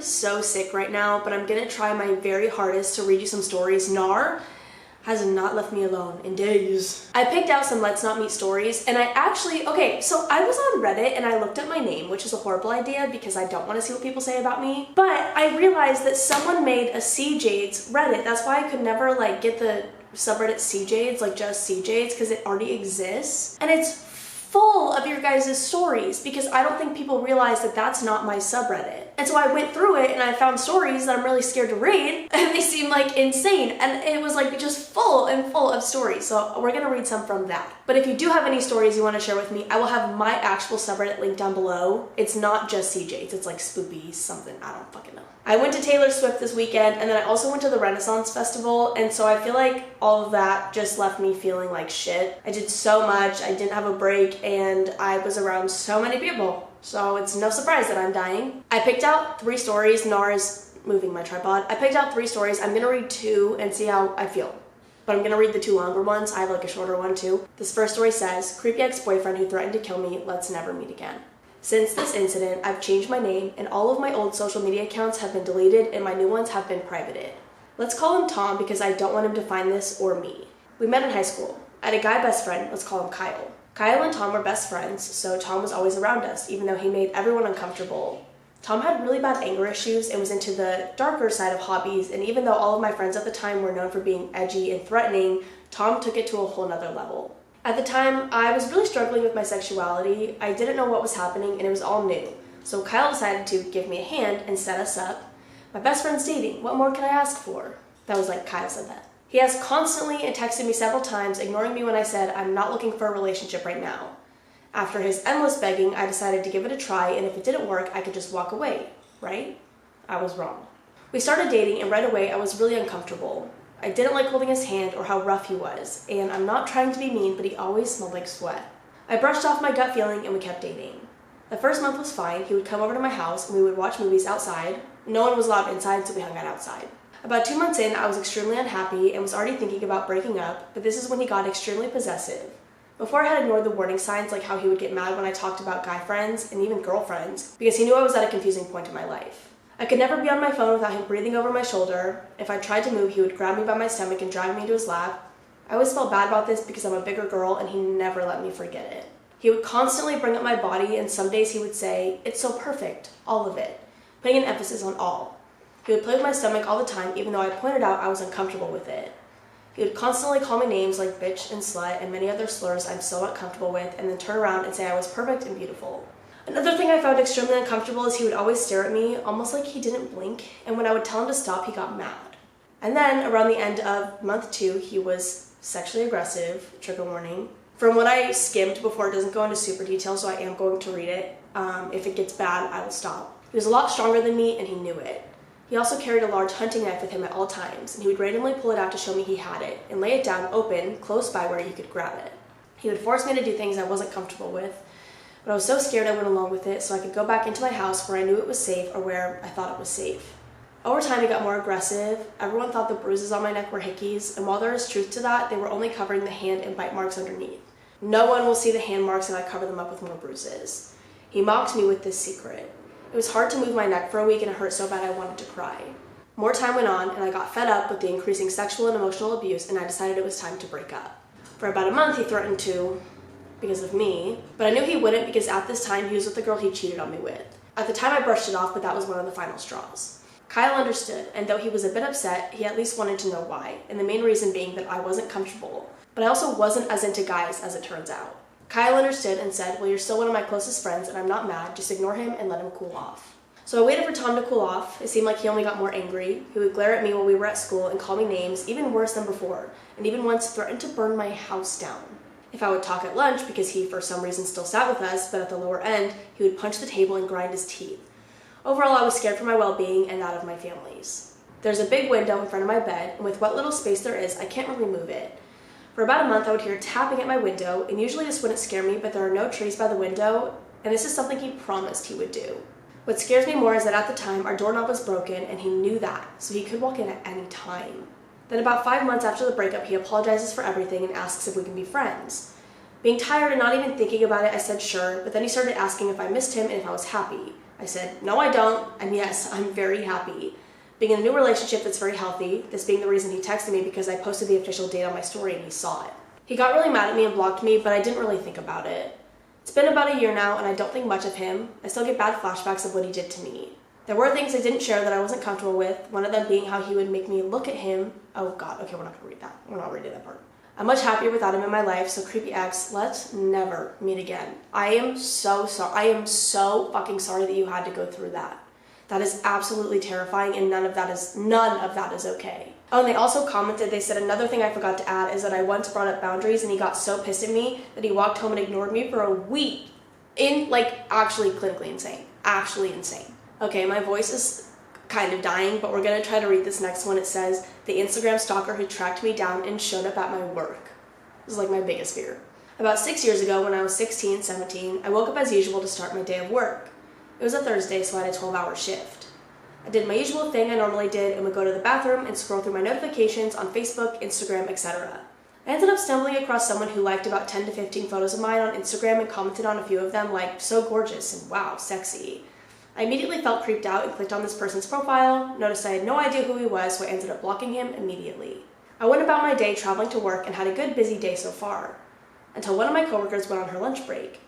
so sick right now, but I'm gonna try my very hardest to read you some stories. Nar has not left me alone in days. I picked out some Let's Not Meet stories, and I actually, okay, so I was on Reddit and I looked at my name, which is a horrible idea because I don't want to see what people say about me, but I realized that someone made a cjades Reddit. That's why I could never like get the subreddit cjades, like just cjades, because it already exists, and it's full of your guys' stories because I don't think people realize that that's not my subreddit. And so I went through it and I found stories that I'm really scared to read, and they seem like insane, and it was like just full of stories. So we're gonna read some from that. But if you do have any stories you want to share with me, I will have my actual subreddit linked down below. It's not just cjades, it's like spoopy something, I don't fucking know. I went to Taylor Swift this weekend, and then I also went to the Renaissance Festival, and so I feel like all of that just left me feeling like shit. I did so much, I didn't have a break, and I was around so many people. So it's no surprise that I'm dying. I picked out 3 stories. Nar is moving my tripod. I picked out 3 stories. I'm gonna read 2 and see how I feel. But I'm gonna read the 2 longer ones. I have like a shorter one too. This first story says, creepy ex-boyfriend who threatened to kill me, let's never meet again. Since this incident, I've changed my name and all of my old social media accounts have been deleted and my new ones have been privated. Let's call him Tom because I don't want him to find this or me. We met in high school. I had a guy best friend, let's call him Kyle. Kyle and Tom were best friends, so Tom was always around us, even though he made everyone uncomfortable. Tom had really bad anger issues and was into the darker side of hobbies, and even though all of my friends at the time were known for being edgy and threatening, Tom took it to a whole nother level. At the time, I was really struggling with my sexuality. I didn't know what was happening and it was all new. So Kyle decided to give me a hand and set us up. My best friend's dating, what more could I ask for? That was like Kyle said that. He has constantly and texted me several times, ignoring me when I said I'm not looking for a relationship right now. After his endless begging, I decided to give it a try, and if it didn't work, I could just walk away, right? I was wrong. We started dating, and right away I was really uncomfortable. I didn't like holding his hand or how rough he was, and I'm not trying to be mean, but he always smelled like sweat. I brushed off my gut feeling and we kept dating. The first month was fine. He would come over to my house and we would watch movies outside. No one was allowed inside, so we hung out outside. About 2 months in, I was extremely unhappy and was already thinking about breaking up, but this is when he got extremely possessive. Before, I had ignored the warning signs, like how he would get mad when I talked about guy friends and even girlfriends, because he knew I was at a confusing point in my life. I could never be on my phone without him breathing over my shoulder. If I tried to move, he would grab me by my stomach and drag me into his lap. I always felt bad about this because I'm a bigger girl and he never let me forget it. He would constantly bring up my body, and some days he would say, "It's so perfect, all of it," putting an emphasis on all. He would play with my stomach all the time, even though I pointed out I was uncomfortable with it. He would constantly call me names like bitch and slut and many other slurs I'm so uncomfortable with, and then turn around and say I was perfect and beautiful. Another thing I found extremely uncomfortable is he would always stare at me, almost like he didn't blink, and when I would tell him to stop, he got mad. And then, around the end of month 2, he was sexually aggressive, trigger warning. From what I skimmed before, it doesn't go into super detail, so I am going to read it. If it gets bad, I will stop. He was a lot stronger than me, and he knew it. He also carried a large hunting knife with him at all times, and he would randomly pull it out to show me he had it, and lay it down open, close by where he could grab it. He would force me to do things I wasn't comfortable with, but I was so scared I went along with it so I could go back into my house where I knew it was safe or where I thought it was safe. Over time, he got more aggressive. Everyone thought the bruises on my neck were hickeys, and while there is truth to that, they were only covering the hand and bite marks underneath. No one will see the hand marks and I cover them up with more bruises. He mocked me with this secret. It was hard to move my neck for a week and it hurt so bad I wanted to cry. More time went on and I got fed up with the increasing sexual and emotional abuse, and I decided it was time to break up. For about a month, he threatened to, because of me, but I knew he wouldn't because at this time he was with the girl he cheated on me with. At the time I brushed it off, but that was one of the final straws. Kyle understood, and though he was a bit upset, he at least wanted to know why, and the main reason being that I wasn't comfortable, but I also wasn't as into guys as it turns out. Kyle understood and said, "Well, you're still one of my closest friends and I'm not mad, just ignore him and let him cool off." So I waited for Tom to cool off. It seemed like he only got more angry. He would glare at me while we were at school and call me names, even worse than before, and even once threatened to burn my house down. If I would talk at lunch, because he for some reason still sat with us, but at the lower end, he would punch the table and grind his teeth. Overall, I was scared for my well-being and that of my family's. There's a big window in front of my bed, and with what little space there is, I can't really move it. For about a month, I would hear tapping at my window, and usually this wouldn't scare me, but there are no trees by the window, and this is something he promised he would do. What scares me more is that at the time, our doorknob was broken, and he knew that, so he could walk in at any time. Then about 5 months after the breakup, he apologizes for everything and asks if we can be friends. Being tired and not even thinking about it, I said sure, but then he started asking if I missed him and if I was happy. I said, no, I don't, and yes, I'm very happy. Being in a new relationship that's very healthy, this being the reason he texted me because I posted the official date on my story and he saw it. He got really mad at me and blocked me, but I didn't really think about it. It's been about a year now and I don't think much of him. I still get bad flashbacks of what he did to me. There were things I didn't share that I wasn't comfortable with, one of them being how he would make me look at him. Oh god, okay, we're not gonna read that. We're not reading that part. I'm much happier without him in my life, so creepy ex, let's never meet again. I am so sorry. I am so fucking sorry that you had to go through that. That is absolutely terrifying and none of that is okay. Oh, and they also commented, they said another thing I forgot to add is that I once brought up boundaries and he got so pissed at me that he walked home and ignored me for a week. Actually clinically insane. Actually insane. Okay, my voice is kind of dying, but we're gonna try to read this next one. It says, the Instagram stalker who tracked me down and showed up at my work. This is like my biggest fear. About 6 years ago when I was 16, 17, I woke up as usual to start my day of work. It was a Thursday, so I had a 12-hour shift. I did my usual thing I normally did and would go to the bathroom and scroll through my notifications on Facebook, Instagram, etc. I ended up stumbling across someone who liked about 10 to 15 photos of mine on Instagram and commented on a few of them like, so gorgeous and wow, sexy. I immediately felt creeped out and clicked on this person's profile, noticed I had no idea who he was, so I ended up blocking him immediately. I went about my day traveling to work and had a good busy day so far, until one of my coworkers went on her lunch break.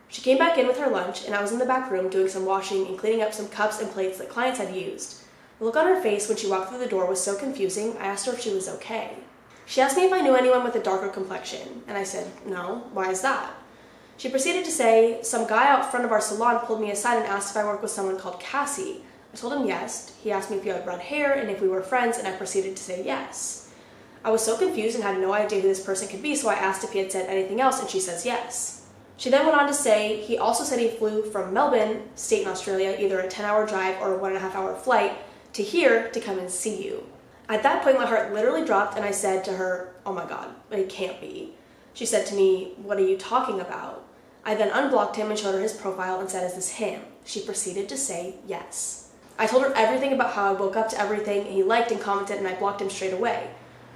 She came back in with her lunch and I was in the back room doing some washing and cleaning up some cups and plates that clients had used. The look on her face when she walked through the door was so confusing, I asked her if she was okay. She asked me if I knew anyone with a darker complexion, and I said, no, why is that? She proceeded to say, some guy out front of our salon pulled me aside and asked if I work with someone called Cassie. I told him yes. He asked me if he had red hair and if we were friends, and I proceeded to say yes. I was so confused and had no idea who this person could be, so I asked if he had said anything else, and she says yes. She then went on to say, he also said he flew from Melbourne, state in Australia, either a 10-hour drive or a 1.5-hour flight, to here to come and see you. At that point, my heart literally dropped, and I said to her, oh my god, it can't be. She said to me, what are you talking about? I then unblocked him and showed her his profile and said, is this him? She proceeded to say yes. I told her everything about how I woke up to everything he liked and commented, and I blocked him straight away.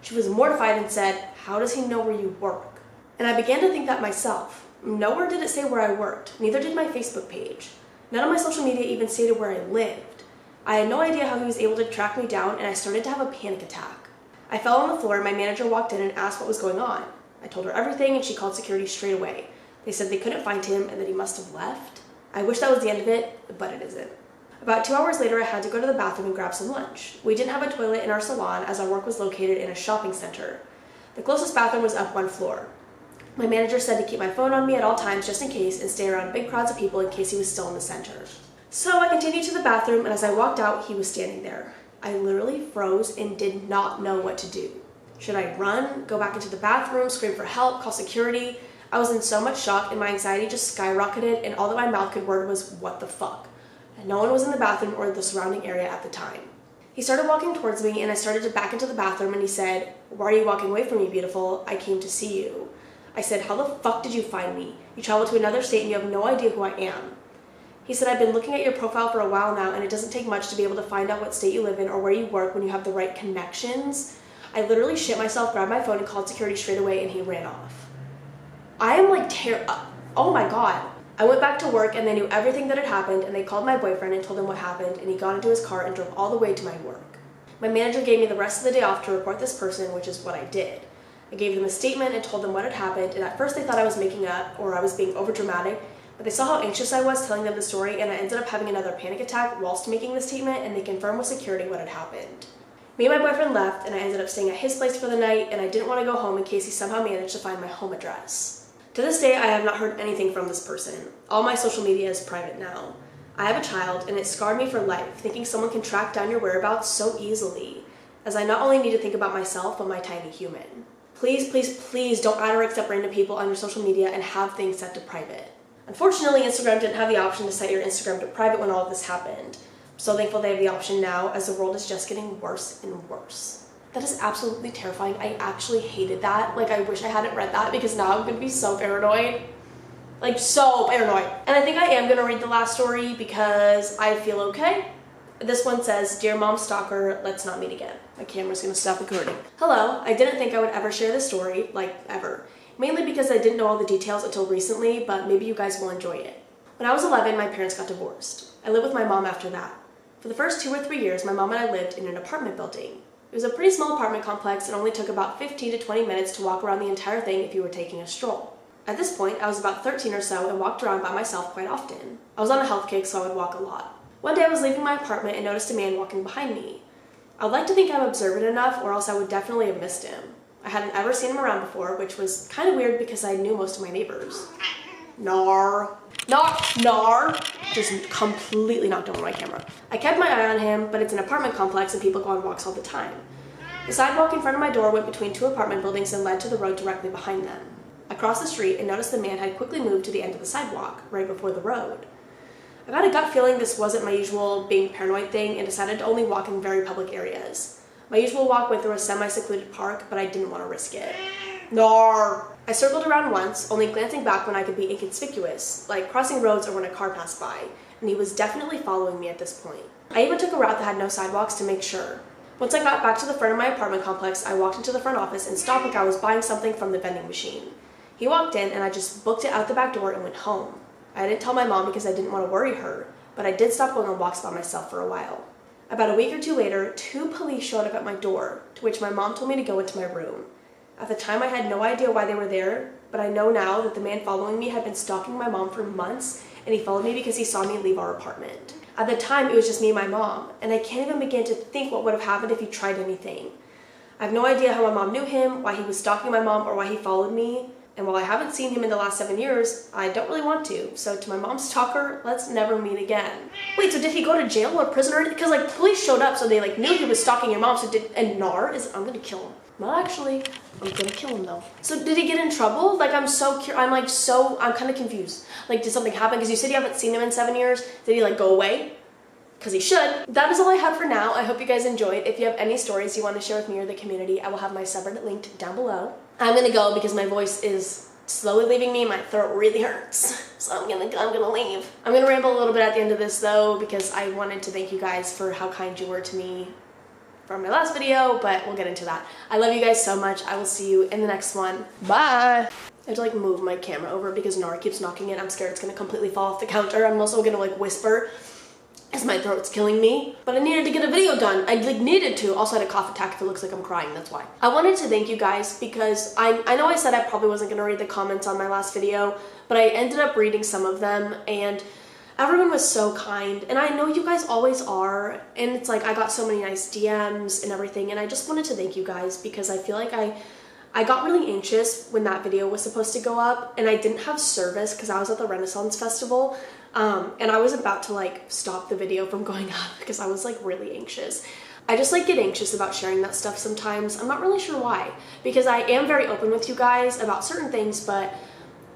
She was mortified and said, how does he know where you work? And I began to think that myself. Nowhere did it say where I worked, neither did my Facebook page. None of my social media even stated where I lived. I had no idea how he was able to track me down, and I started to have a panic attack. I fell on the floor and my manager walked in and asked what was going on. I told her everything and she called security straight away. They said they couldn't find him and that he must have left. I wish that was the end of it, but it isn't. About 2 hours later, I had to go to the bathroom and grab some lunch. We didn't have a toilet in our salon as our work was located in a shopping center. The closest bathroom was up one floor. My manager said to keep my phone on me at all times just in case and stay around big crowds of people in case he was still in the center. So I continued to the bathroom, and as I walked out, he was standing there. I literally froze and did not know what to do. Should I run, go back into the bathroom, scream for help, call security? I was in so much shock and my anxiety just skyrocketed, and all that my mouth could word was, what the fuck? And no one was in the bathroom or the surrounding area at the time. He started walking towards me and I started to back into the bathroom, and he said, why are you walking away from me, beautiful? I came to see you. I said, how the fuck did you find me? You traveled to another state and you have no idea who I am. He said, I've been looking at your profile for a while now, and it doesn't take much to be able to find out what state you live in or where you work when you have the right connections. I literally shit myself, grabbed my phone and called security straight away, and he ran off. I am like oh my god. I went back to work and they knew everything that had happened, and they called my boyfriend and told him what happened, and he got into his car and drove all the way to my work. My manager gave me the rest of the day off to report this person, which is what I did. I gave them a statement and told them what had happened, and at first they thought I was making up or I was being overdramatic, but they saw how anxious I was telling them the story, and I ended up having another panic attack whilst making the statement, and they confirmed with security what had happened. Me and my boyfriend left, and I ended up staying at his place for the night, and I didn't want to go home in case he somehow managed to find my home address. To this day, I have not heard anything from this person. All my social media is private now. I have a child, and it scarred me for life, thinking someone can track down your whereabouts so easily, as I not only need to think about myself, but my tiny human. Please, please, please don't add or accept random people on your social media and have things set to private. Unfortunately, Instagram didn't have the option to set your Instagram to private when all of this happened. I'm so thankful they have the option now, as the world is just getting worse and worse. That is absolutely terrifying. I actually hated that. Like, I wish I hadn't read that, because now I'm gonna be so paranoid. Like, so paranoid. And I think I am gonna read the last story because I feel okay. This one says, Dear Mom Stalker, let's not meet again. My camera's gonna stop recording. Hello, I didn't think I would ever share this story, like ever. Mainly because I didn't know all the details until recently, but maybe you guys will enjoy it. When I was 11, my parents got divorced. I lived with my mom after that. For the first 2 or 3 years, my mom and I lived in an apartment building. It was a pretty small apartment complex and only took about 15 to 20 minutes to walk around the entire thing if you were taking a stroll. At this point, I was about 13 or so and walked around by myself quite often. I was on a health kick, so I would walk a lot. One day I was leaving my apartment and noticed a man walking behind me. I would like to think I'm observant enough, or else I would definitely have missed him. I hadn't ever seen him around before, which was kind of weird because I knew most of my neighbors. Nar. Just completely knocked over my camera. I kept my eye on him, but it's an apartment complex and people go on walks all the time. The sidewalk in front of my door went between 2 apartment buildings and led to the road directly behind them. I crossed the street and noticed the man had quickly moved to the end of the sidewalk, right before the road. I got a gut feeling this wasn't my usual being paranoid thing and decided to only walk in very public areas. My usual walk went through a semi-secluded park, but I didn't want to risk it. Nar! I circled around once, only glancing back when I could be inconspicuous, like crossing roads or when a car passed by, and he was definitely following me at this point. I even took a route that had no sidewalks to make sure. Once I got back to the front of my apartment complex, I walked into the front office and stopped like I was buying something from the vending machine. He walked in and I just booked it out the back door and went home. I didn't tell my mom because I didn't want to worry her, but I did stop going on walks by myself for a while. About a week or two later, 2 police showed up at my door, to which my mom told me to go into my room. At the time, I had no idea why they were there, but I know now that the man following me had been stalking my mom for months, and he followed me because he saw me leave our apartment. At the time, it was just me and my mom, and I can't even begin to think what would have happened if he tried anything. I have no idea how my mom knew him, why he was stalking my mom, or why he followed me, and while I haven't seen him in the last 7 years, I don't really want to, so to my mom's stalker, let's never meet again. Wait, so did he go to jail or prison or anything? Because like police showed up, so they like knew he was stalking your mom, and Nar is, I'm gonna kill him. Well, actually, I'm gonna kill him though. So did he get in trouble? Like I'm kind of confused. Like did something happen? Because you said you haven't seen him in 7 years. Did he like go away? Because he should. That is all I have for now. I hope you guys enjoyed. If you have any stories you want to share with me or the community, I will have my subreddit linked down below. I'm gonna go because my voice is slowly leaving me. My throat really hurts. So I'm gonna leave. I'm gonna ramble a little bit at the end of this though because I wanted to thank you guys for how kind you were to me from my last video, but we'll get into that. I love you guys so much. I will see you in the next one. Bye. I have to like move my camera over because Nara keeps knocking it. I'm scared it's gonna completely fall off the counter. I'm also gonna like whisper because my throat's killing me. But I needed to get a video done. I like needed to. Also had a cough attack if it looks like I'm crying, that's why. I wanted to thank you guys because I know I said I probably wasn't gonna read the comments on my last video, but I ended up reading some of them and everyone was so kind, and I know you guys always are, and it's like I got so many nice DMs and everything, and I just wanted to thank you guys because I feel like I got really anxious when that video was supposed to go up, and I didn't have service because I was at the Renaissance Festival, and I was about to like stop the video from going up because I was like really anxious. I just like get anxious about sharing that stuff sometimes. I'm not really sure why, because I am very open with you guys about certain things, but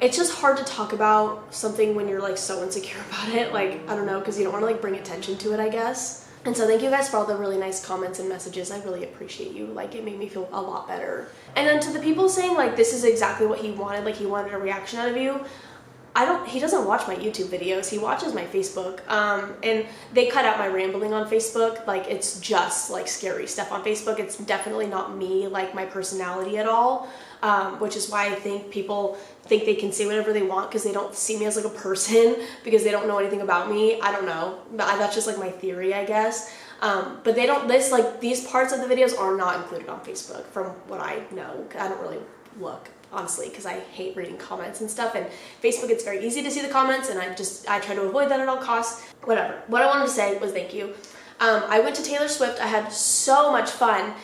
it's just hard to talk about something when you're like so insecure about it. Like, I don't know, because you don't want to like bring attention to it, I guess. And so thank you guys for all the really nice comments and messages. I really appreciate you. Like, it made me feel a lot better. And then to the people saying like this is exactly what he wanted, like he wanted a reaction out of you, he doesn't watch my YouTube videos, he watches my Facebook, and they cut out my rambling on Facebook. Like it's just like scary stuff on Facebook. It's definitely not me, like my personality at all, which is why I think people think they can say whatever they want because they don't see me as like a person because they don't know anything about me. I don't know, but that's just like my theory, I guess. But these parts of the videos are not included on Facebook from what I know. I don't really look, honestly, because I hate reading comments and stuff, and Facebook it's very easy to see the comments, and I try to avoid that at all costs. Whatever. What I wanted to say was thank you. I went to Taylor Swift. I had so much fun.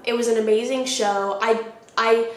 It was an amazing show. I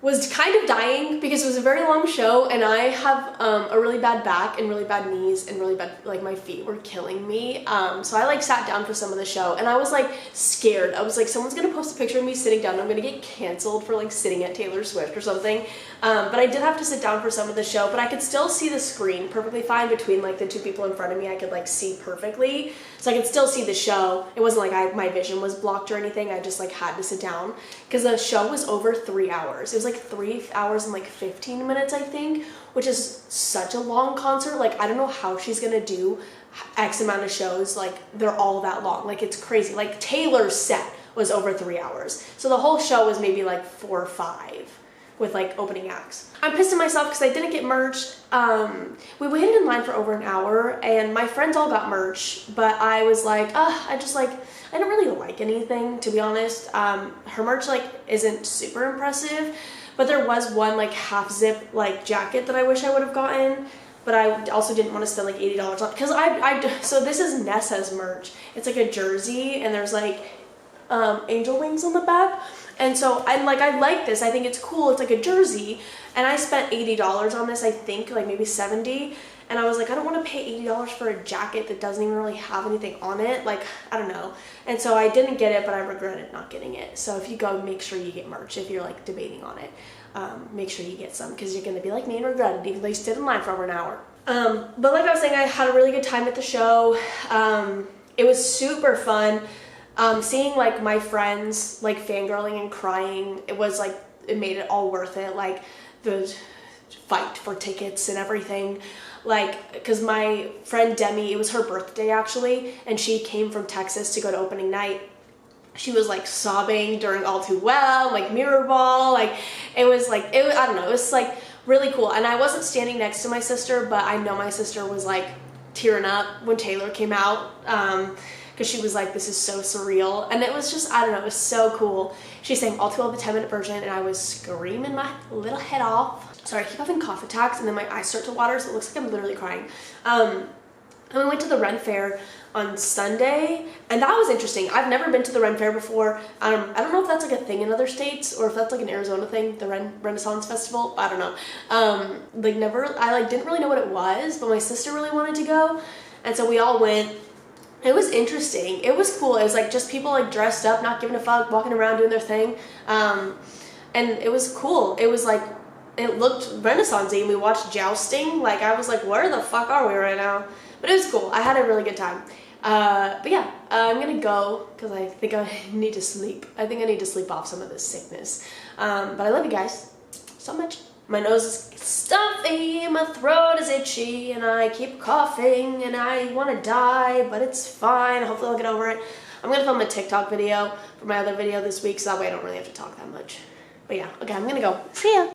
was kind of dying because it was a very long show, and I have a really bad back and really bad knees and really bad, like my feet were killing me. So I like sat down for some of the show, and I was like scared. I was like, someone's gonna post a picture of me sitting down and I'm gonna get canceled for like sitting at Taylor Swift or something. But I did have to sit down for some of the show, but I could still see the screen perfectly fine between like the 2 people in front of me. I could like see perfectly, so I could still see the show. It wasn't like my vision was blocked or anything. I just like had to sit down because the show was over 3 hours. It was like 3 hours and like 15 minutes, I think, which is such a long concert. Like I don't know how she's gonna do X amount of shows, like they're all that long. Like it's crazy. Like Taylor's set was over 3 hours, so the whole show was maybe like 4 or 5, with like opening acts. I'm pissed at myself because I didn't get merch. We waited in line for over an hour and my friends all got merch, but I was like, I don't really like anything, to be honest. Her merch like isn't super impressive, but there was one like half zip like jacket that I wish I would have gotten, but I also didn't want to spend like $80 on, because so this is Nessa's merch. It's like a jersey and there's like angel wings on the back. And so I like this. I think it's cool. It's like a jersey. And I spent $80 on this, I think, like maybe 70. And I was like, I don't want to pay $80 for a jacket that doesn't even really have anything on it. Like, I don't know. And so I didn't get it, but I regretted not getting it. So if you go, make sure you get merch if you're like debating on it. Make sure you get some, because you're going to be like me and regret it, even though you stood in line for over an hour. But like I was saying, I had a really good time at the show. It was super fun. Seeing like my friends like fangirling and crying, it made it all worth it. Like the fight for tickets and everything, like, because my friend Demi, it was her birthday actually, and she came from Texas to go to opening night. She was like sobbing during All Too Well, like Mirror Ball, like I don't know, it was like really cool. And I wasn't standing next to my sister, but I know my sister was like tearing up when Taylor came out, because she was like, this is so surreal. And it was just, I don't know, it was so cool. She sang All Too Well, the 10-minute version, and I was screaming my little head off. Sorry, I keep having cough attacks, and then my eyes start to water, so it looks like I'm literally crying. And we went to the Ren Fair on Sunday, and that was interesting. I've never been to the Ren Fair before. I don't know if that's like a thing in other states, or if that's like an Arizona thing, the Renaissance Festival. I don't know. I didn't really know what it was, but my sister really wanted to go, and so we all went. It was interesting. It was cool. It was like just people like dressed up, not giving a fuck, walking around doing their thing. And it was cool. It was like, it looked Renaissance-y, and we watched jousting. Like, I was like, where the fuck are we right now? But it was cool. I had a really good time. But yeah, I'm gonna go because I think I need to sleep. I think I need to sleep off some of this sickness. But I love you guys so much. My nose is stuffy, my throat is itchy, and I keep coughing, and I want to die, but it's fine. Hopefully I'll get over it. I'm going to film a TikTok video for my other video this week, so that way I don't really have to talk that much. But yeah, okay, I'm going to go. See ya!